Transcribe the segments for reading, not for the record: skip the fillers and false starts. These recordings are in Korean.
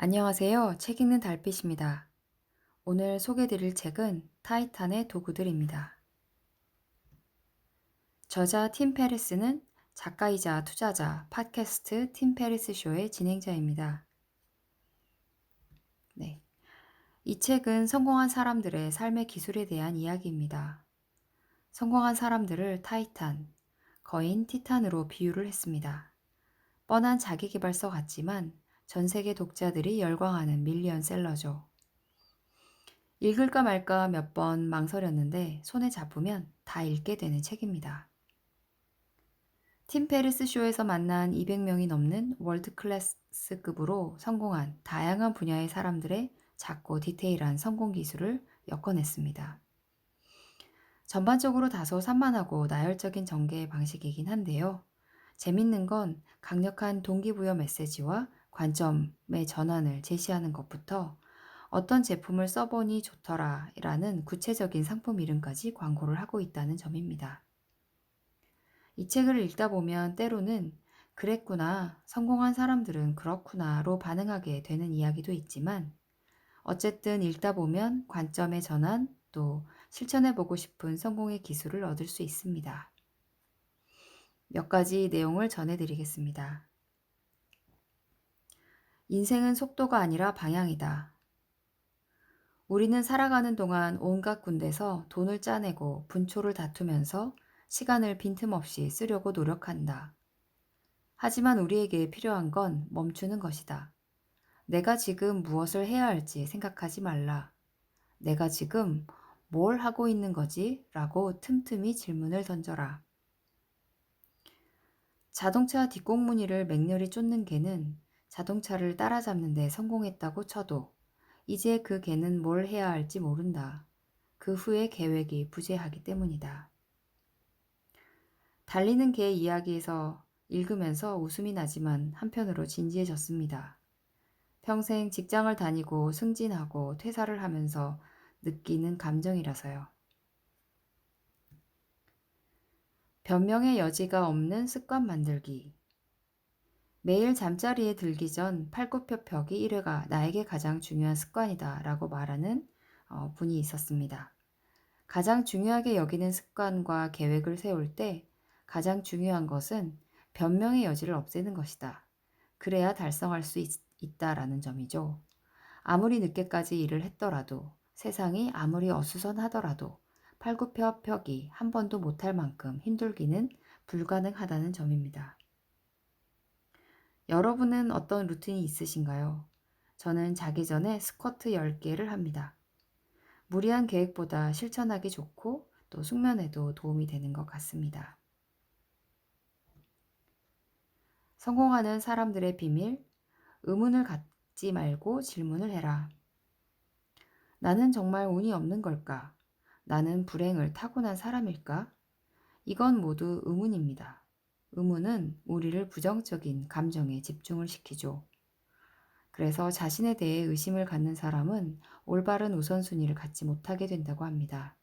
안녕하세요. 책 읽는 달빛입니다. 오늘 소개드릴 책은 타이탄의 도구들입니다. 저자 팀 페리스는 작가이자 투자자 팟캐스트 팀 페리스 쇼의 진행자입니다. 네. 이 책은 성공한 사람들의 삶의 기술에 대한 이야기입니다. 성공한 사람들을 타이탄, 거인 티탄으로 비유를 했습니다. 뻔한 자기계발서 같지만 전 세계 독자들이 열광하는 밀리언셀러죠. 읽을까 말까 몇 번 망설였는데 손에 잡으면 다 읽게 되는 책입니다. 팀 페리스 쇼에서 만난 200명이 넘는 월드 클래스급으로 성공한 다양한 분야의 사람들의 작고 디테일한 성공 기술을 엮어냈습니다. 전반적으로 다소 산만하고 나열적인 전개 방식이긴 한데요. 재밌는 건 강력한 동기부여 메시지와 관점의 전환을 제시하는 것부터 어떤 제품을 써보니 좋더라 라는 구체적인 상품 이름까지 광고를 하고 있다는 점입니다. 이 책을 읽다 보면 때로는 그랬구나, 성공한 사람들은 그렇구나로 반응하게 되는 이야기도 있지만 어쨌든 읽다 보면 관점의 전환 또 실천해보고 싶은 성공의 기술을 얻을 수 있습니다. 몇 가지 내용을 전해드리겠습니다. 인생은 속도가 아니라 방향이다. 우리는 살아가는 동안 온갖 군데서 돈을 짜내고 분초를 다투면서 시간을 빈틈없이 쓰려고 노력한다. 하지만 우리에게 필요한 건 멈추는 것이다. 내가 지금 무엇을 해야 할지 생각하지 말라. 내가 지금 뭘 하고 있는 거지? 라고 틈틈이 질문을 던져라. 자동차 뒷공무니를 맹렬히 쫓는 개는 자동차를 따라잡는 데 성공했다고 쳐도 이제 그 개는 뭘 해야 할지 모른다. 그 후의 계획이 부재하기 때문이다. 달리는 개 이야기에서 읽으면서 웃음이 나지만 한편으로 진지해졌습니다. 평생 직장을 다니고 승진하고 퇴사를 하면서 느끼는 감정이라서요. 변명의 여지가 없는 습관 만들기. 매일 잠자리에 들기 전 팔굽혀펴기 1회가 나에게 가장 중요한 습관이다 라고 말하는 분이 있었습니다. 가장 중요하게 여기는 습관과 계획을 세울 때 가장 중요한 것은 변명의 여지를 없애는 것이다. 그래야 달성할 수 있다라는 점이죠. 아무리 늦게까지 일을 했더라도 세상이 아무리 어수선하더라도 팔굽혀펴기 한 번도 못할 만큼 힘들기는 불가능하다는 점입니다. 여러분은 어떤 루틴이 있으신가요? 저는 자기 전에 스쿼트 10개를 합니다. 무리한 계획보다 실천하기 좋고 또 숙면에도 도움이 되는 것 같습니다. 성공하는 사람들의 비밀, 의문을 갖지 말고 질문을 해라. 나는 정말 운이 없는 걸까? 나는 불행을 타고난 사람일까? 이건 모두 의문입니다. 의문은 우리를 부정적인 감정에 집중을 시키죠. 그래서 자신에 대해 의심을 갖는 사람은 올바른 우선순위를 갖지 못하게 된다고 합니다.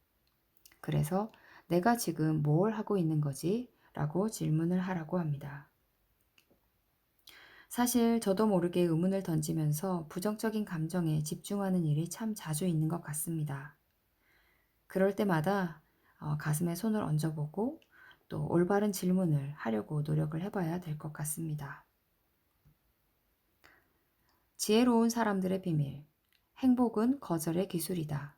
그래서 내가 지금 뭘 하고 있는 거지? 라고 질문을 하라고 합니다. 사실 저도 모르게 의문을 던지면서 부정적인 감정에 집중하는 일이 참 자주 있는 것 같습니다. 그럴 때마다 가슴에 손을 얹어보고 또 올바른 질문을 하려고 노력을 해봐야 될 것 같습니다. 지혜로운 사람들의 비밀. 행복은 거절의 기술이다.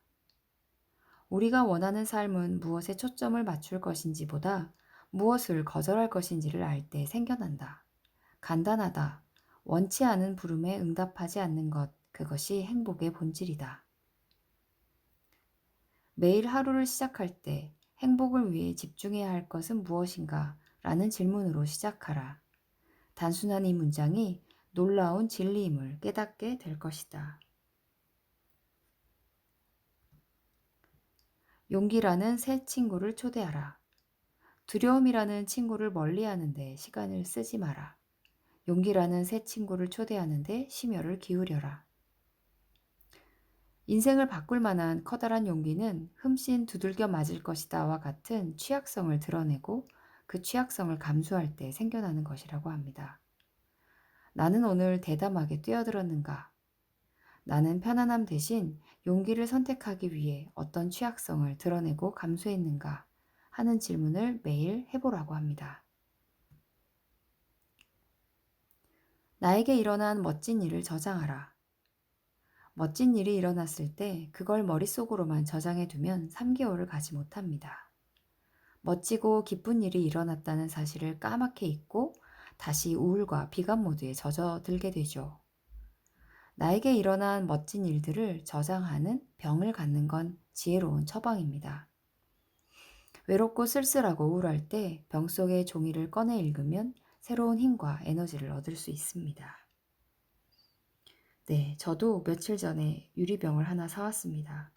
우리가 원하는 삶은 무엇에 초점을 맞출 것인지보다 무엇을 거절할 것인지를 알 때 생겨난다. 간단하다. 원치 않은 부름에 응답하지 않는 것, 그것이 행복의 본질이다. 매일 하루를 시작할 때 행복을 위해 집중해야 할 것은 무엇인가? 라는 질문으로 시작하라. 단순한 이 문장이 놀라운 진리임을 깨닫게 될 것이다. 용기라는 새 친구를 초대하라. 두려움이라는 친구를 멀리하는데 시간을 쓰지 마라. 용기라는 새 친구를 초대하는데 심혈을 기울여라. 인생을 바꿀 만한 커다란 용기는 흠씬 두들겨 맞을 것이다와 같은 취약성을 드러내고 그 취약성을 감수할 때 생겨나는 것이라고 합니다. 나는 오늘 대담하게 뛰어들었는가? 나는 편안함 대신 용기를 선택하기 위해 어떤 취약성을 드러내고 감수했는가 하는 질문을 매일 해보라고 합니다. 나에게 일어난 멋진 일을 저장하라. 멋진 일이 일어났을 때 그걸 머릿속으로만 저장해 두면 3개월을 가지 못합니다. 멋지고 기쁜 일이 일어났다는 사실을 까맣게 잊고 다시 우울과 비관 모드에 젖어들게 되죠. 나에게 일어난 멋진 일들을 저장하는 병을 갖는 건 지혜로운 처방입니다. 외롭고 쓸쓸하고 우울할 때 병 속의 종이를 꺼내 읽으면 새로운 힘과 에너지를 얻을 수 있습니다. 네, 저도 며칠 전에 유리병을 하나 사왔습니다.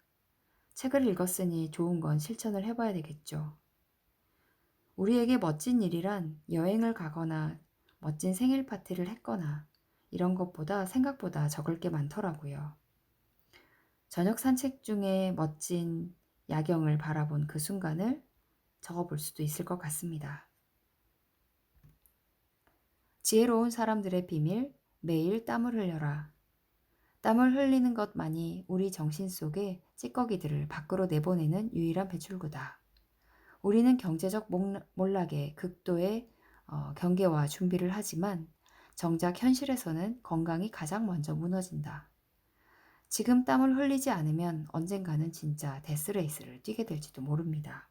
책을 읽었으니 좋은 건 실천을 해봐야 되겠죠. 우리에게 멋진 일이란 여행을 가거나 멋진 생일 파티를 했거나 이런 것보다 생각보다 적을 게 많더라고요. 저녁 산책 중에 멋진 야경을 바라본 그 순간을 적어볼 수도 있을 것 같습니다. 지혜로운 사람들의 비밀, 매일 땀을 흘려라. 땀을 흘리는 것만이 우리 정신 속의 찌꺼기들을 밖으로 내보내는 유일한 배출구다. 우리는 경제적 몰락에 극도의 경계와 준비를 하지만 정작 현실에서는 건강이 가장 먼저 무너진다. 지금 땀을 흘리지 않으면 언젠가는 진짜 데스레이스를 뛰게 될지도 모릅니다.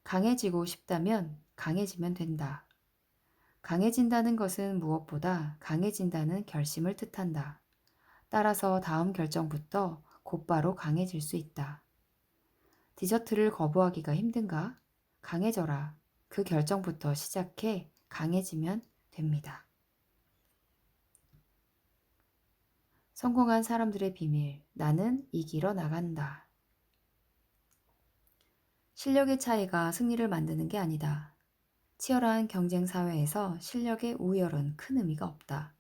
강해지고 싶다면 강해지면 된다. 강해진다는 것은 무엇보다 강해진다는 결심을 뜻한다. 따라서 다음 결정부터 곧바로 강해질 수 있다. 디저트를 거부하기가 힘든가? 강해져라. 그 결정부터 시작해 강해지면 됩니다. 성공한 사람들의 비밀, 나는 이기러 나간다. 실력의 차이가 승리를 만드는 게 아니다. 치열한 경쟁 사회에서 실력의 우열은 큰 의미가 없다.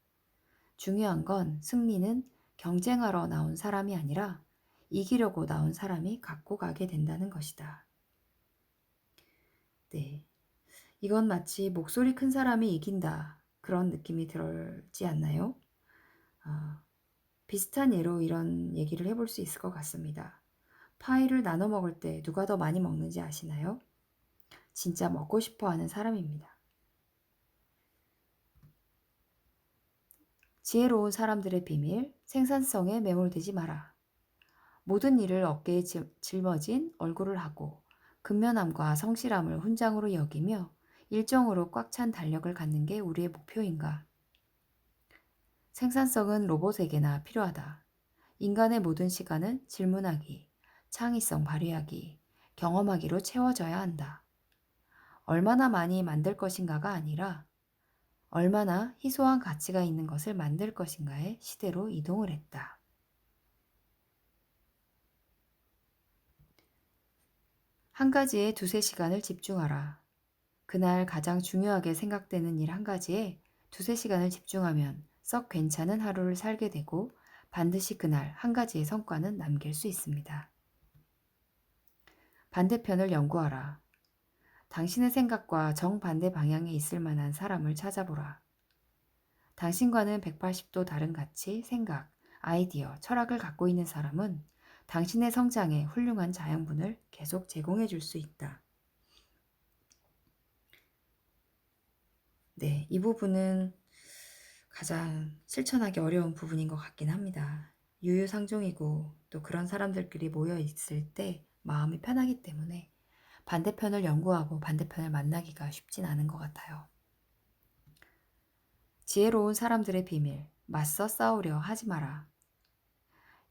중요한 건 승리는 경쟁하러 나온 사람이 아니라 이기려고 나온 사람이 갖고 가게 된다는 것이다. 네. 이건 마치 목소리 큰 사람이 이긴다. 그런 느낌이 들지 않나요? 비슷한 예로 이런 얘기를 해볼 수 있을 것 같습니다. 파이를 나눠 먹을 때 누가 더 많이 먹는지 아시나요? 진짜 먹고 싶어 하는 사람입니다. 지혜로운 사람들의 비밀, 생산성에 매몰되지 마라. 모든 일을 어깨에 짊어진 얼굴을 하고 근면함과 성실함을 훈장으로 여기며 일정으로 꽉 찬 달력을 갖는 게 우리의 목표인가? 생산성은 로봇에게나 필요하다. 인간의 모든 시간은 질문하기, 창의성 발휘하기, 경험하기로 채워져야 한다. 얼마나 많이 만들 것인가가 아니라 얼마나 희소한 가치가 있는 것을 만들 것인가의 시대로 이동을 했다. 한 가지에 두세 시간을 집중하라. 그날 가장 중요하게 생각되는 일 한 가지에 두세 시간을 집중하면 썩 괜찮은 하루를 살게 되고 반드시 그날 한 가지의 성과는 남길 수 있습니다. 반대편을 연구하라. 당신의 생각과 정반대 방향에 있을 만한 사람을 찾아보라. 당신과는 180도 다른 가치, 생각, 아이디어, 철학을 갖고 있는 사람은 당신의 성장에 훌륭한 자양분을 계속 제공해 줄 수 있다. 네, 이 부분은 가장 실천하기 어려운 부분인 것 같긴 합니다. 유유상종이고 또 그런 사람들끼리 모여 있을 때 마음이 편하기 때문에 반대편을 연구하고 반대편을 만나기가 쉽진 않은 것 같아요. 지혜로운 사람들의 비밀, 맞서 싸우려 하지 마라.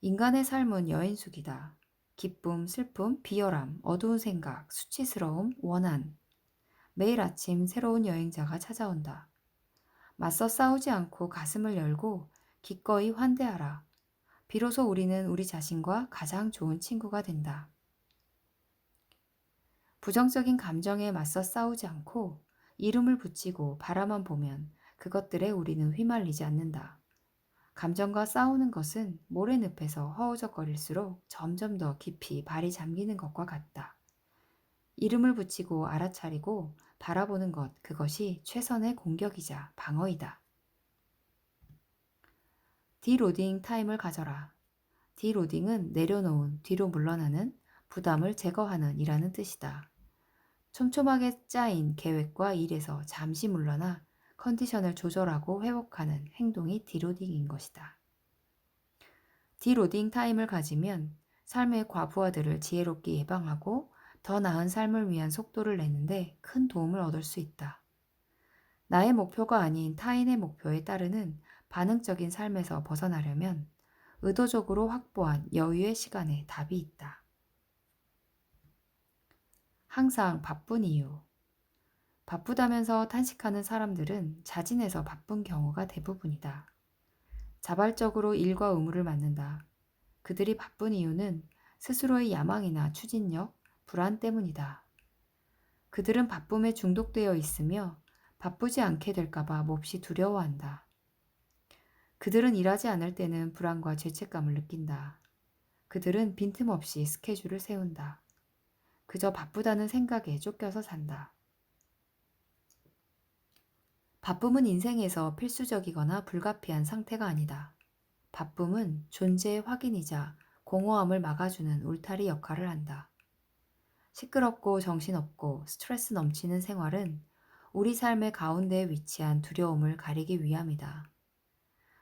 인간의 삶은 여인숙이다. 기쁨, 슬픔, 비열함, 어두운 생각, 수치스러움, 원한. 매일 아침 새로운 여행자가 찾아온다. 맞서 싸우지 않고 가슴을 열고 기꺼이 환대하라. 비로소 우리는 우리 자신과 가장 좋은 친구가 된다. 부정적인 감정에 맞서 싸우지 않고 이름을 붙이고 바라만 보면 그것들에 우리는 휘말리지 않는다. 감정과 싸우는 것은 모래늪에서 허우적거릴수록 점점 더 깊이 발이 잠기는 것과 같다. 이름을 붙이고 알아차리고 바라보는 것, 그것이 최선의 공격이자 방어이다. 디로딩 타임을 가져라. 디로딩은 내려놓은, 뒤로 물러나는, 부담을 제거하는 이라는 뜻이다. 촘촘하게 짜인 계획과 일에서 잠시 물러나 컨디션을 조절하고 회복하는 행동이 디로딩인 것이다. 디로딩 타임을 가지면 삶의 과부하들을 지혜롭게 예방하고 더 나은 삶을 위한 속도를 내는데 큰 도움을 얻을 수 있다. 나의 목표가 아닌 타인의 목표에 따르는 반응적인 삶에서 벗어나려면 의도적으로 확보한 여유의 시간에 답이 있다. 항상 바쁜 이유. 바쁘다면서 탄식하는 사람들은 자진해서 바쁜 경우가 대부분이다. 자발적으로 일과 의무를 맡는다. 그들이 바쁜 이유는 스스로의 야망이나 추진력, 불안 때문이다. 그들은 바쁨에 중독되어 있으며 바쁘지 않게 될까봐 몹시 두려워한다. 그들은 일하지 않을 때는 불안과 죄책감을 느낀다. 그들은 빈틈없이 스케줄을 세운다. 그저 바쁘다는 생각에 쫓겨서 산다. 바쁨은 인생에서 필수적이거나 불가피한 상태가 아니다. 바쁨은 존재의 확인이자 공허함을 막아주는 울타리 역할을 한다. 시끄럽고 정신없고 스트레스 넘치는 생활은 우리 삶의 가운데에 위치한 두려움을 가리기 위함이다.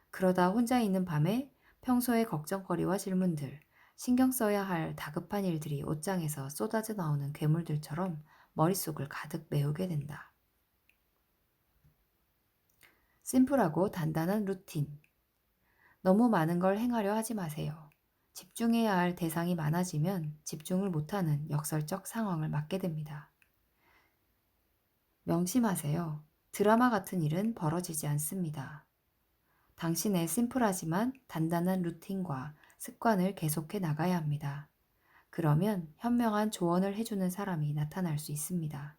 그러다 혼자 있는 밤에 평소의 걱정거리와 질문들, 신경 써야 할 다급한 일들이 옷장에서 쏟아져 나오는 괴물들처럼 머릿속을 가득 메우게 된다. 심플하고 단단한 루틴. 너무 많은 걸 행하려 하지 마세요. 집중해야 할 대상이 많아지면 집중을 못하는 역설적 상황을 맞게 됩니다. 명심하세요. 드라마 같은 일은 벌어지지 않습니다. 당신의 심플하지만 단단한 루틴과 습관을 계속해 나가야 합니다. 그러면 현명한 조언을 해주는 사람이 나타날 수 있습니다.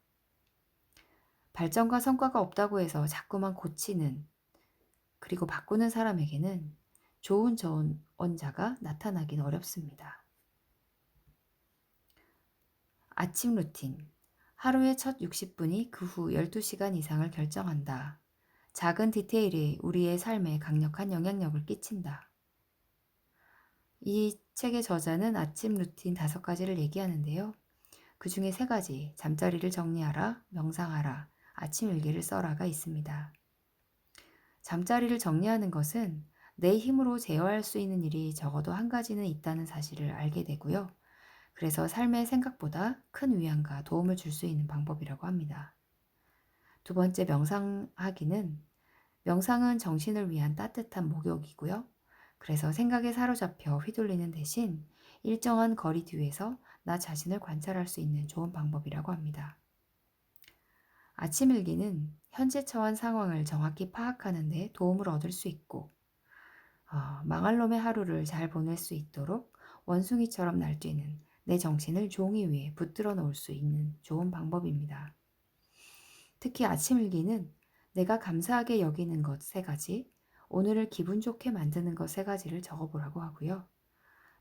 발전과 성과가 없다고 해서 자꾸만 고치는, 그리고 바꾸는 사람에게는 좋은 조언자가 나타나긴 어렵습니다. 아침 루틴. 하루의 첫 60분이 그 후 12시간 이상을 결정한다. 작은 디테일이 우리의 삶에 강력한 영향력을 끼친다. 이 책의 저자는 아침 루틴 5가지를 얘기하는데요. 그 중에 3가지, 잠자리를 정리하라, 명상하라, 아침 일기를 써라가 있습니다. 잠자리를 정리하는 것은 내 힘으로 제어할 수 있는 일이 적어도 1가지는 있다는 사실을 알게 되고요. 그래서 삶에 생각보다 큰 위안과 도움을 줄 수 있는 방법이라고 합니다. 2번째, 명상은 정신을 위한 따뜻한 목욕이고요. 그래서 생각에 사로잡혀 휘둘리는 대신 일정한 거리 뒤에서 나 자신을 관찰할 수 있는 좋은 방법이라고 합니다. 아침 일기는 현재 처한 상황을 정확히 파악하는 데 도움을 얻을 수 있고 망할 놈의 하루를 잘 보낼 수 있도록 원숭이처럼 날뛰는 내 정신을 종이 위에 붙들어 놓을 수 있는 좋은 방법입니다. 특히 아침 일기는 내가 감사하게 여기는 것 3가지, 오늘을 기분 좋게 만드는 것 3가지를 적어보라고 하고요.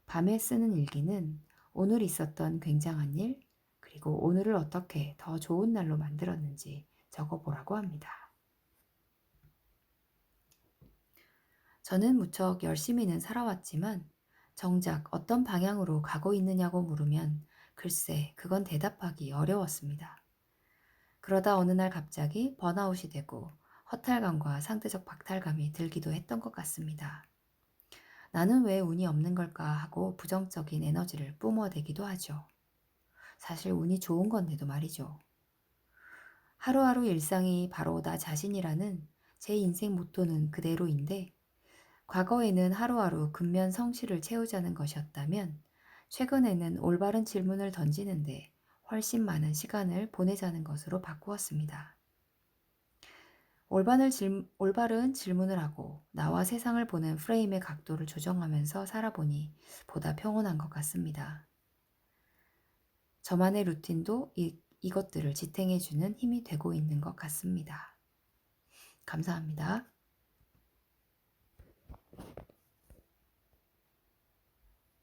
밤에 쓰는 일기는 오늘 있었던 굉장한 일, 그리고 오늘을 어떻게 더 좋은 날로 만들었는지 적어보라고 합니다. 저는 무척 열심히는 살아왔지만 정작 어떤 방향으로 가고 있느냐고 물으면 글쎄 그건 대답하기 어려웠습니다. 그러다 어느 날 갑자기 번아웃이 되고 허탈감과 상대적 박탈감이 들기도 했던 것 같습니다. 나는 왜 운이 없는 걸까 하고 부정적인 에너지를 뿜어대기도 하죠. 사실 운이 좋은 건데도 말이죠. 하루하루 일상이 바로 나 자신이라는 제 인생 모토는 그대로인데 과거에는 하루하루 근면 성실을 채우자는 것이었다면 최근에는 올바른 질문을 던지는데 훨씬 많은 시간을 보내자는 것으로 바꾸었습니다. 올바른 질문을 하고 나와 세상을 보는 프레임의 각도를 조정하면서 살아보니 보다 평온한 것 같습니다. 저만의 루틴도 이것들을 지탱해주는 힘이 되고 있는 것 같습니다. 감사합니다.